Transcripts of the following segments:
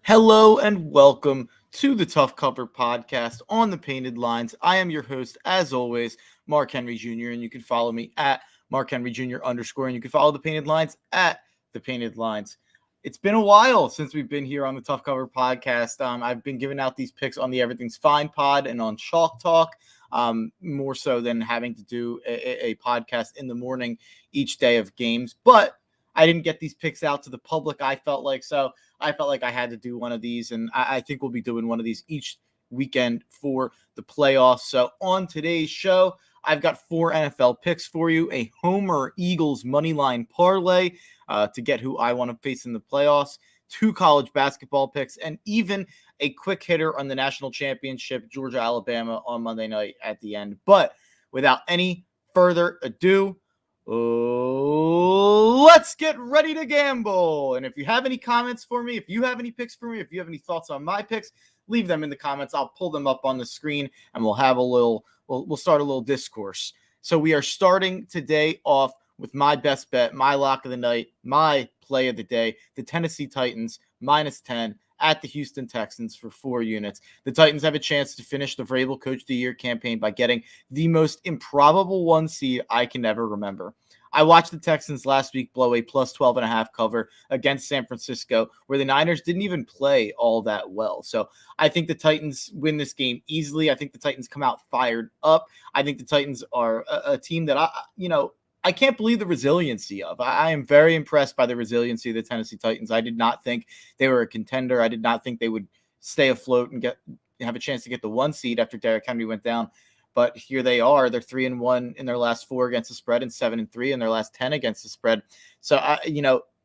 Hello and welcome to the Tough Cover Podcast on the Painted Lines. I am your host, as always, Mark Henry Jr., and you can follow me at Mark Henry Jr. _, and you can follow the Painted Lines at the Painted Lines. It's been a while since we've been here on the Tough Cover Podcast. I've been giving out these picks on the Everything's Fine pod and on Chalk Talk, more so than having to do a podcast in the morning each day of games. But I didn't get these picks out to the public. I felt like I had to do one of these, and I think we'll be doing one of these each weekend for the playoffs. So on today's show, I've got 4 NFL picks for you, a Homer Eagles moneyline parlay to get who I want to face in the playoffs, 2 college basketball picks, and even a quick hitter on the national championship, Georgia-Alabama on Monday night at the end. But without any further ado, let's get ready to gamble. And if you have any comments for me, if you have any picks for me, if you have any thoughts on my picks, leave them in the comments. I'll pull them up on the screen and we'll start a little discourse. So we are starting today off with my best bet, my lock of the night, my play of the day, the Tennessee Titans -10 at the Houston Texans for 4 units. The Titans have a chance to finish the Vrabel Coach of the Year campaign by getting the most improbable 1 seed I can ever remember. I watched the Texans last week blow a +12.5 cover against San Francisco, where the Niners didn't even play all that well. So I think the Titans win this game easily. I think the Titans come out fired up. I think the Titans are a team that I can't believe the resiliency of. I am very impressed by the resiliency of the Tennessee Titans. I did not think they were a contender. I did not think they would stay afloat and have a chance to get the 1 seed after Derrick Henry went down. But here they are. They're 3-1 in their last 4 against the spread and 7-3 in their last 10 against the spread. So,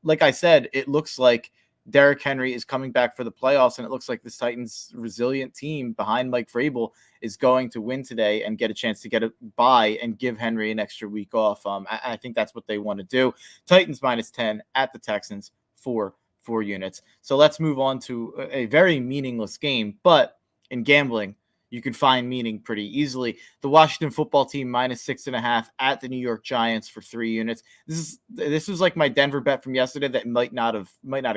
like I said, it looks like Derrick Henry is coming back for the playoffs, and it looks like this Titans resilient team behind Mike Vrabel is going to win today and get a chance to get a bye and give Henry an extra week off. I think that's what they want to do. Titans -10 at the Texans for 4 units. So let's move on to a very meaningless game, but in gambling, you can find meaning pretty easily. The Washington football team -6.5 at the New York Giants for 3 units. This was like my Denver bet from yesterday that might not have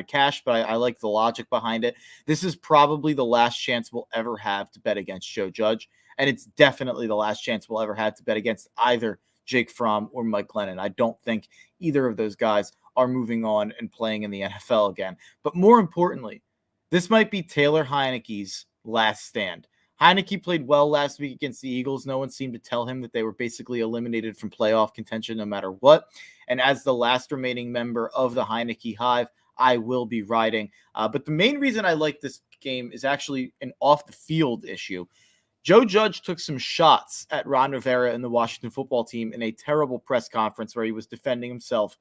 cashed, but I like the logic behind it. This is probably the last chance we'll ever have to bet against Joe Judge, and it's definitely the last chance we'll ever have to bet against either Jake Fromm or Mike Glennon. I don't think either of those guys are moving on and playing in the NFL again. But more importantly, this might be Taylor Heinicke's last stand. Heinicke played well last week against the Eagles. No one seemed to tell him that they were basically eliminated from playoff contention no matter what. And as the last remaining member of the Heinicke Hive, I will be riding. But the main reason I like this game is actually an off-the-field issue. Joe Judge took some shots at Ron Rivera and the Washington football team in a terrible press conference where he was defending himself.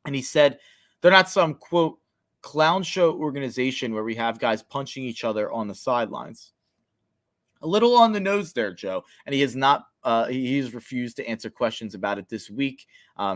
And he said they're not some, quote, clown show organization where we have guys punching each other on the sidelines. A little on the nose there, Joe, and he has not. He's refused to answer questions about it this week,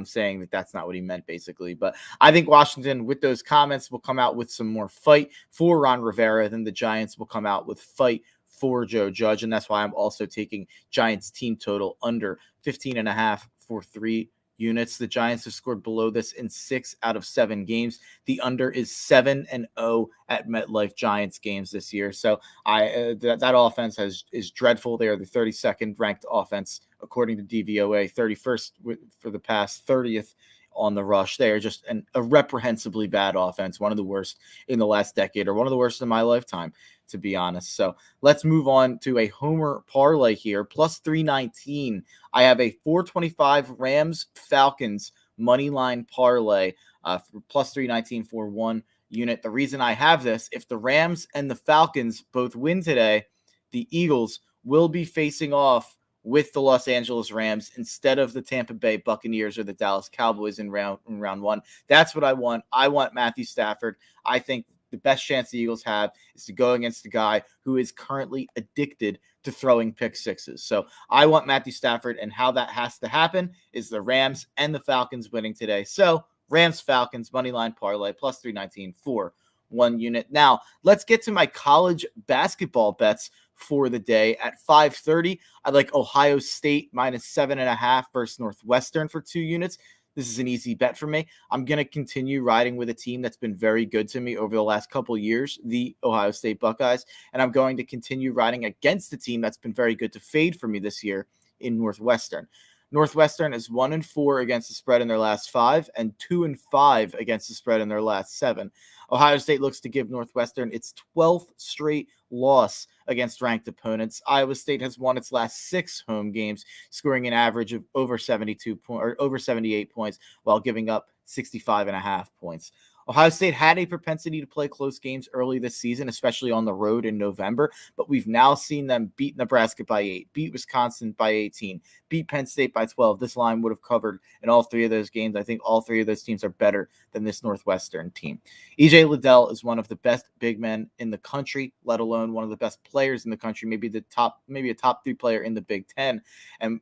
saying that that's not what he meant, basically. But I think Washington, with those comments, will come out with some more fight for Ron Rivera than the Giants will come out with fight for Joe Judge, and that's why I'm also taking Giants team total under 15.5 for 3 units. The Giants have scored below this in 6 out of 7 games. The under is 7-0 at MetLife Giants games this year. So that offense is dreadful. They are the 32nd ranked offense according to DVOA, 31st for the past, 30th on the rush. They are just a reprehensibly bad offense, one of the worst in the last decade, or one of the worst in my lifetime, to be honest. So let's move on to a Homer parlay here. +319. I have a 425 Rams Falcons money line parlay for +319 for 1 unit. The reason I have this, if the Rams and the Falcons both win today, the Eagles will be facing off with the Los Angeles Rams instead of the Tampa Bay Buccaneers or the Dallas Cowboys in round 1. That's what I want. I want Matthew Stafford. I think the best chance the Eagles have is to go against a guy who is currently addicted to throwing pick sixes. So I want Matthew Stafford, and how that has to happen is the Rams and the Falcons winning today. So Rams Falcons moneyline parlay +319 for 1 unit. Now let's get to my college basketball bets for the day. At 5:30, I like Ohio State -7.5 versus Northwestern for 2 units. this is an easy bet for me. I'm going to continue riding with a team that's been very good to me over the last couple years, the Ohio State Buckeyes, and I'm going to continue riding against the team that's been very good to fade for me this year in Northwestern. Northwestern is 1-4 against the spread in their last 5 and 2-5 against the spread in their last 7. Ohio State looks to give Northwestern its 12th straight loss against ranked opponents. Iowa State has won its last 6 home games, scoring an average of over 78 points while giving up 65.5 points. Ohio State had a propensity to play close games early this season, especially on the road in November, but we've now seen them beat Nebraska by 8, beat Wisconsin by 18, beat Penn State by 12. This line would have covered in all 3 of those games. I think all 3 of those teams are better than this Northwestern team. EJ Liddell is one of the best big men in the country, let alone one of the best players in the country, maybe a top 3 player in the Big Ten. And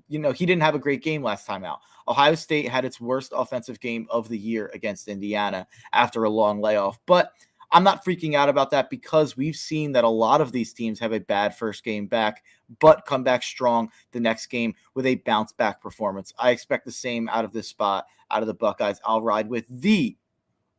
he didn't have a great game last time out. Ohio State had its worst offensive game of the year against Indiana after a long layoff. But I'm not freaking out about that because we've seen that a lot of these teams have a bad first game back, but come back strong the next game with a bounce back performance. I expect the same out of this spot, out of the Buckeyes. I'll ride with the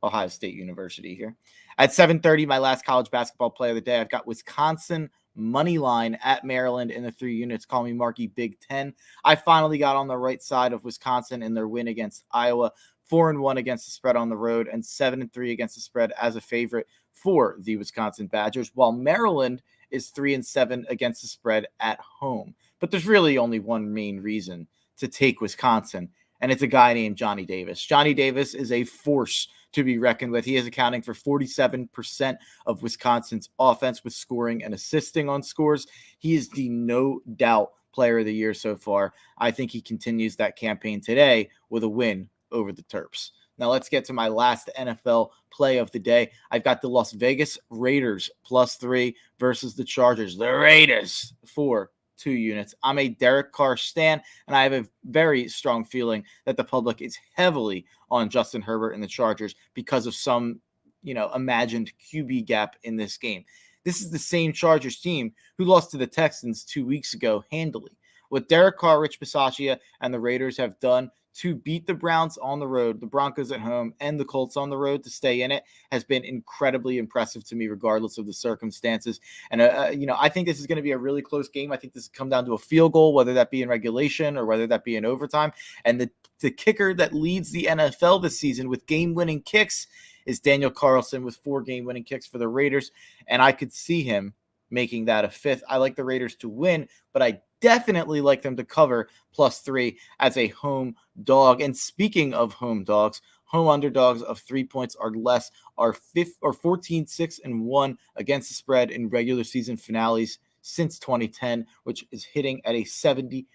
Ohio State University here. At 7:30, my last college basketball play of the day, I've got Wisconsin money line at Maryland in the 3 units. Call me Marky Big Ten. I finally got on the right side of Wisconsin in their win against Iowa. 4-1 against the spread on the road and 7-3 against the spread as a favorite for the Wisconsin Badgers, while Maryland is 3-7 against the spread at home. But there's really only one main reason to take Wisconsin, and it's a guy named Johnny Davis. Johnny Davis is a force to be reckoned with. He is accounting for 47% of Wisconsin's offense with scoring and assisting on scores. He is the no doubt player of the year so far. I think he continues that campaign today with a win over the Terps. Now let's get to my last NFL play of the day. I've got the Las Vegas Raiders +3 versus the Chargers. The Raiders for 2 units. I'm a Derek Carr stan, and I have a very strong feeling that the public is heavily on Justin Herbert and the Chargers because of some, imagined QB gap in this game. This is the same Chargers team who lost to the Texans 2 weeks ago handily. What Derek Carr, Rich Bisaccia, and the Raiders have done to beat the Browns on the road, the Broncos at home, and the Colts on the road to stay in it has been incredibly impressive to me, regardless of the circumstances. And, I think this is going to be a really close game. I think this will come down to a field goal, whether that be in regulation or whether that be in overtime. And the kicker that leads the NFL this season with game-winning kicks is Daniel Carlson with 4 game-winning kicks for the Raiders. And I could see him making that a 5th. I like the Raiders to win, but I definitely like them to cover +3 as a home dog. And speaking of home dogs, home underdogs of 3 points or less are 14-6-1 against the spread in regular season finales since 2010, which is hitting at a 70%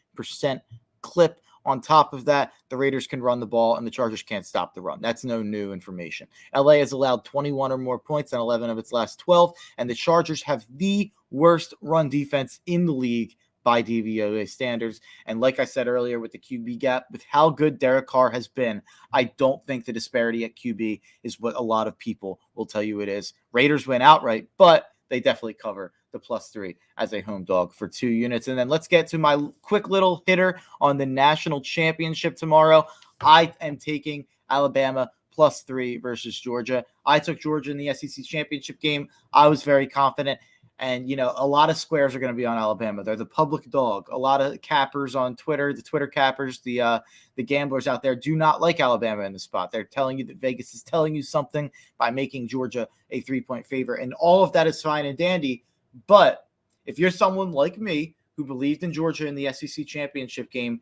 clip. On top of that, the Raiders can run the ball and the Chargers can't stop the run. That's no new information. LA has allowed 21 or more points in 11 of its last 12, and the Chargers have the worst run defense in the league by DVOA standards. And like I said earlier with the QB gap, with how good Derek Carr has been, I don't think the disparity at QB is what a lot of people will tell you it is. Raiders win outright, but they definitely cover the +3 as a home dog for 2 units. And then let's get to my quick little hitter on the national championship tomorrow. I am taking Alabama +3 versus Georgia. I took Georgia in the SEC championship game. I was very confident. And, a lot of squares are going to be on Alabama. They're the public dog. A lot of cappers on Twitter, the Twitter cappers, the gamblers out there do not like Alabama in the spot. They're telling you that Vegas is telling you something by making Georgia a 3-point favorite. And all of that is fine and dandy. But if you're someone like me who believed in Georgia in the SEC championship game,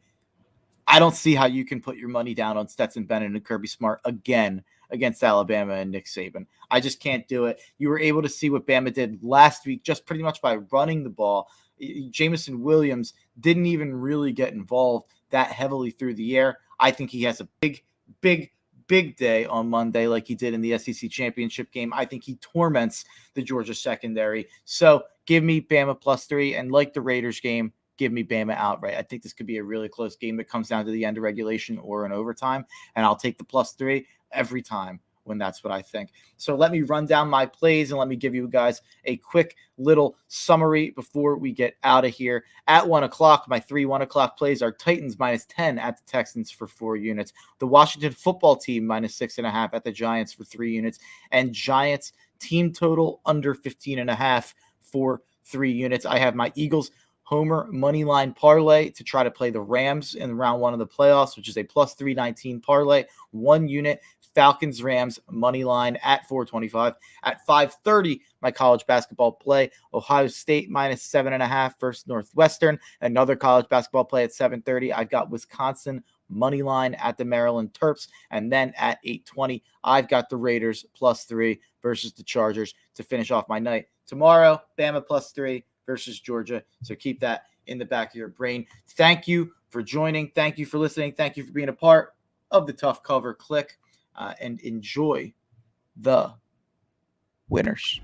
I don't see how you can put your money down on Stetson Bennett and Kirby Smart again against Alabama and Nick Saban. I just can't do it. You were able to see what Bama did last week just pretty much by running the ball. Jameson Williams didn't even really get involved that heavily through the air. I think he has a big day on Monday like he did in the SEC championship game. I think he torments the Georgia secondary. So give me Bama +3, and like the Raiders game, give me Bama outright. I think this could be a really close game that comes down to the end of regulation or an overtime, and I'll take the +3 every time when that's what I think. So let me run down my plays and let me give you guys a quick little summary before we get out of here. At 1 o'clock, my 1 o'clock plays are Titans -10 at the Texans for 4 units, the Washington football team -6.5 at the Giants for 3 units, and Giants team total under 15.5 for 3 units. I have my Eagles homer money line parlay to try to play the Rams in round 1 of the playoffs, which is a plus 319 parlay, 1 unit. Falcons Rams money line at 425. At 5:30, my college basketball play, Ohio State -7.5 versus Northwestern. Another college basketball play at 7:30. I've got Wisconsin money line at the Maryland Terps. And then at 8:20, I've got the Raiders +3 versus the Chargers to finish off my night. Tomorrow, Bama +3 versus Georgia. So keep that in the back of your brain. Thank you for joining. Thank you for listening. Thank you for being a part of the Tough Cover Click, and enjoy the winners.